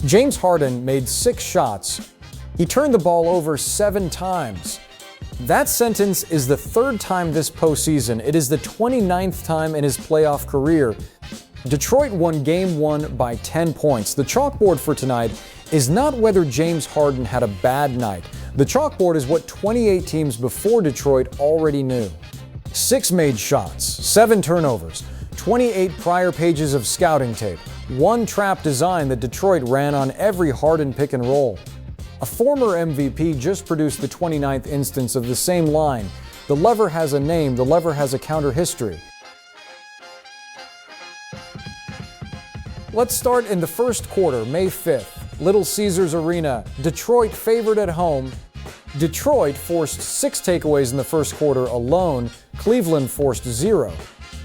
James Harden made 6 shots. He turned the ball over 7 times. That sentence is the 3rd time this postseason. It is the 29th time in his playoff career. Detroit won Game 1 by 10 points. The chalkboard for tonight is not whether James Harden had a bad night. The chalkboard is what 28 teams before Detroit already knew. 6 made shots, 7 turnovers, 28 prior pages of scouting tape, 1 trap design that Detroit ran on every Harden pick and roll. A former MVP just produced the 29th instance of the same line. The lever has a name, the lever has a counter history. Let's start in the first quarter, May 5th, Little Caesars Arena. Detroit favored at home. Detroit forced 6 takeaways in the first quarter alone. Cleveland forced 0.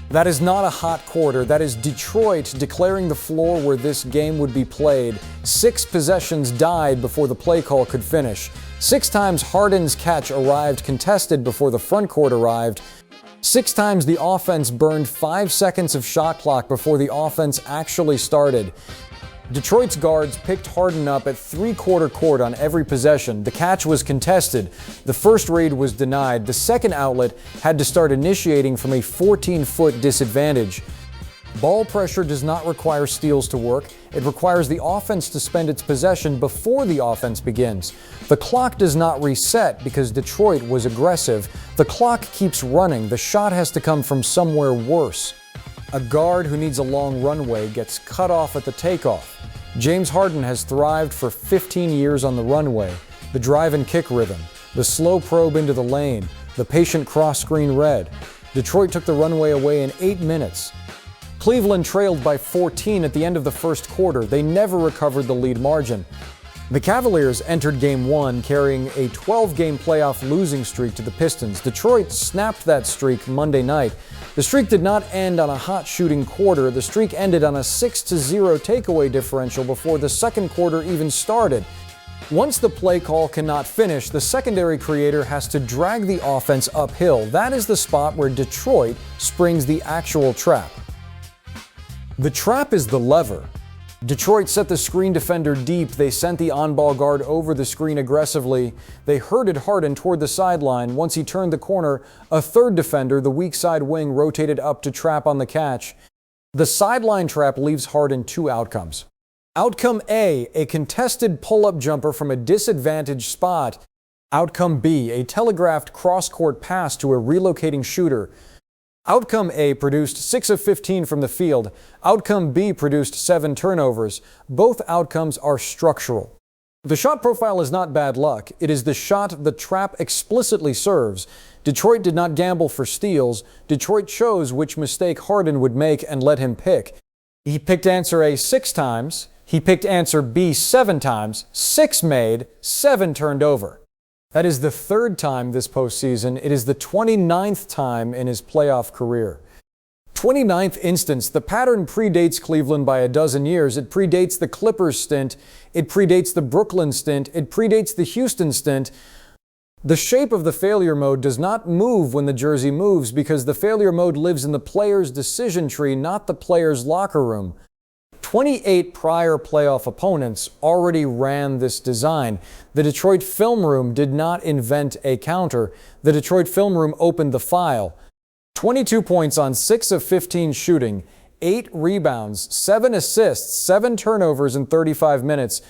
That is not a hot quarter. That is Detroit declaring the floor where this game would be played. 6 possessions died before the play call could finish. 6 times Harden's catch arrived contested before the front court arrived. 6 times the offense burned 5 seconds of shot clock before the offense actually started. Detroit's guards picked Harden up at 3/4 court on every possession. The catch was contested. The first read was denied. The second outlet had to start initiating from a 14-foot disadvantage. Ball pressure does not require steals to work. It requires the offense to spend its possession before the offense begins. The clock does not reset because Detroit was aggressive. The clock keeps running. The shot has to come from somewhere worse. A guard who needs a long runway gets cut off at the takeoff. James Harden has thrived for 15 years on the runway. The drive and kick rhythm, the slow probe into the lane, the patient cross-screen read. Detroit took the runway away in 8 minutes. Cleveland trailed by 14 at the end of the first quarter. They never recovered the lead margin. The Cavaliers entered Game 1 carrying a 12-game playoff losing streak to the Pistons. Detroit snapped that streak Monday night. The streak did not end on a hot shooting quarter. The streak ended on a 6-0 takeaway differential before the second quarter even started. Once the play call cannot finish, the secondary creator has to drag the offense uphill. That is the spot where Detroit springs the actual trap. The trap is the lever. Detroit set the screen defender deep. They sent the on-ball guard over the screen aggressively. They herded Harden toward the sideline. Once he turned the corner, a third defender, the weak side wing, rotated up to trap on the catch. The sideline trap leaves Harden 2 outcomes. Outcome A, a contested pull-up jumper from a disadvantaged spot. Outcome B, a telegraphed cross-court pass to a relocating shooter. Outcome A produced 6 of 15 from the field. Outcome B produced 7 turnovers. Both outcomes are structural. The shot profile is not bad luck. It is the shot the trap explicitly serves. Detroit did not gamble for steals. Detroit chose which mistake Harden would make and let him pick. He picked answer A 6 times. He picked answer B 7 times. 6 made, 7 turned over. That is the 3rd time this postseason. It is the 29th time in his playoff career. 29th instance. The pattern predates Cleveland by a dozen years. It predates the Clippers stint. It predates the Brooklyn stint. It predates the Houston stint. The shape of the failure mode does not move when the jersey moves because the failure mode lives in the player's decision tree, not the player's locker room. 28 prior playoff opponents already ran this design. The Detroit film room did not invent a counter. The Detroit film room opened the file. 22 points on 6 of 15 shooting, 8 rebounds, 7 assists, 7 turnovers in 35 minutes.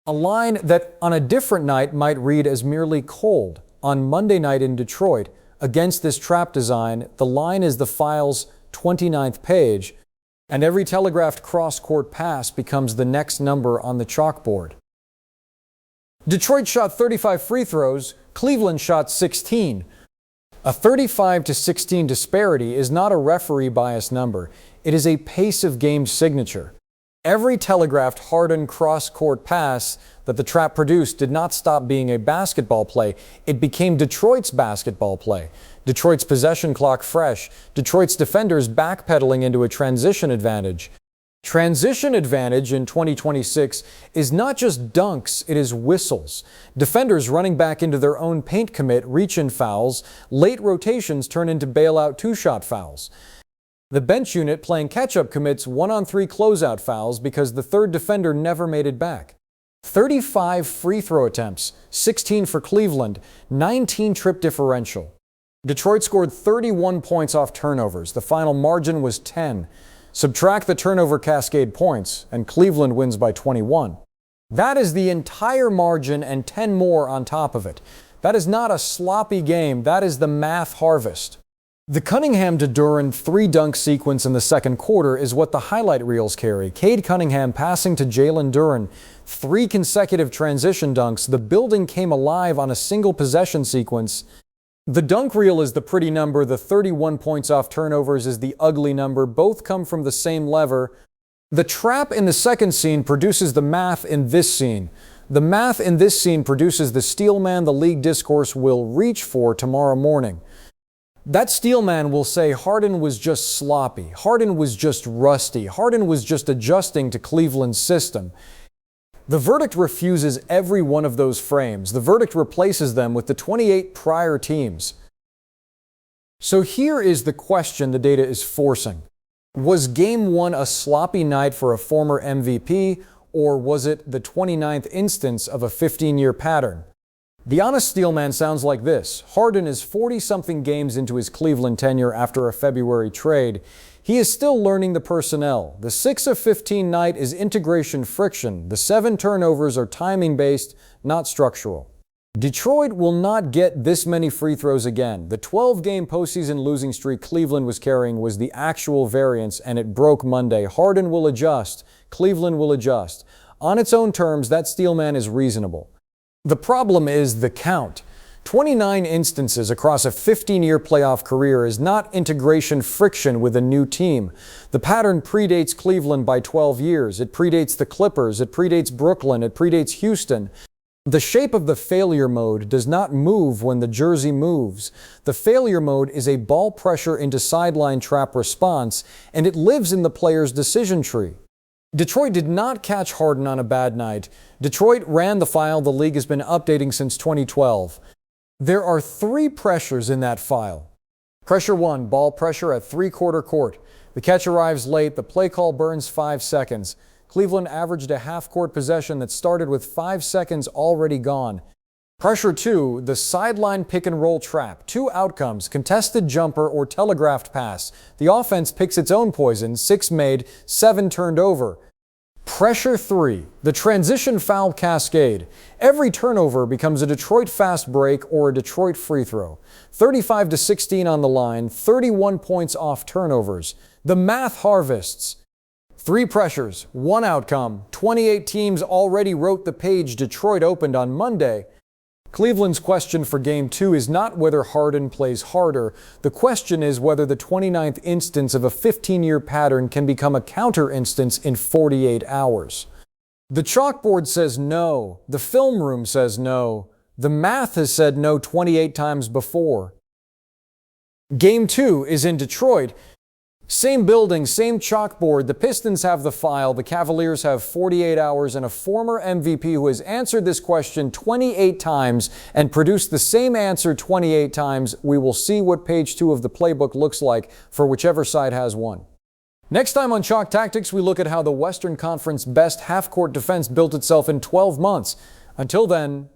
A line that on a different night might read as merely cold. On Monday night in Detroit, against this trap design, the line is the file's 29th page. And every telegraphed cross-court pass becomes the next number on the chalkboard. Detroit shot 35 free throws, Cleveland shot 16. A 35-16 disparity is not a referee bias number. It is a pace of game signature. Every telegraphed Harden cross-court pass that the trap produced did not stop being a basketball play. It became Detroit's basketball play. Detroit's possession clock fresh. Detroit's defenders backpedaling into a transition advantage. Transition advantage in 2026 is not just dunks, it is whistles. Defenders running back into their own paint commit reach-in fouls. Late rotations turn into bailout 2-shot fouls. The bench unit playing catch-up commits 1-on-3 closeout fouls because the third defender never made it back. 35 free throw attempts, 16 for Cleveland, 19 trip differential. Detroit scored 31 points off turnovers. The final margin was 10. Subtract the turnover Cascade points, and Cleveland wins by 21. That is the entire margin and 10 more on top of it. That is not a sloppy game. That is the math harvest. The Cunningham to Duren 3-dunk sequence in the second quarter is what the highlight reels carry. Cade Cunningham passing to Jalen Duren. 3 consecutive transition dunks. The building came alive on a single possession sequence. The dunk reel is the pretty number. The 31 points off turnovers is the ugly number. Both come from the same lever. The trap in the second scene produces the math in this scene. The math in this scene produces the steel man the league discourse will reach for tomorrow morning. That steel man will say Harden was just sloppy. Harden was just rusty. Harden was just adjusting to Cleveland's system. The verdict refuses every one of those frames. The verdict replaces them with the 28 prior teams. So here is the question the data is forcing. Was Game 1 a sloppy night for a former MVP, or was it the 29th instance of a 15-year pattern? The honest steelman sounds like this. Harden is 40-something games into his Cleveland tenure after a February trade. He is still learning the personnel. The 6 of 15 night is integration friction. The 7 turnovers are timing-based, not structural. Detroit will not get this many free throws again. The 12-game postseason losing streak Cleveland was carrying was the actual variance, and it broke Monday. Harden will adjust. Cleveland will adjust. On its own terms, that steelman is reasonable. The problem is the count. 29 instances across a 15-year playoff career is not integration friction with a new team. The pattern predates Cleveland by 12 years. It predates the Clippers. It predates Brooklyn. It predates Houston. The shape of the failure mode does not move when the jersey moves. The failure mode is a ball pressure into sideline trap response, and it lives in the player's decision tree. Detroit did not catch Harden on a bad night. Detroit ran the file the league has been updating since 2012. There are 3 pressures in that file. Pressure 1, ball pressure at 3/4 court. The catch arrives late. The play call burns 5 seconds. Cleveland averaged a half-court possession that started with 5 seconds already gone. Pressure 2, the sideline pick-and-roll trap. 2 outcomes, contested jumper or telegraphed pass. The offense picks its own poison, 6 made, 7 turned over. Pressure 3, the transition foul cascade. Every turnover becomes a Detroit fast break or a Detroit free throw. 35-16 on the line, 31 points off turnovers. The math harvests. 3 pressures, 1 outcome. 28 teams already wrote the page Detroit opened on Monday. Cleveland's question for Game 2 is not whether Harden plays harder. The question is whether the 29th instance of a 15-year pattern can become a counter-instance in 48 hours. The chalkboard says no. The film room says no. The math has said no 28 times before. Game 2 is in Detroit. Same building, same chalkboard. The Pistons have the file. The Cavaliers have 48 hours, and a former MVP who has answered this question 28 times and produced the same answer 28 times. We will see what page 2 of the playbook looks like for whichever side has one. Next time on Chalk Tactics, we look at how the Western Conference best half-court defense built itself in 12 months. Until then,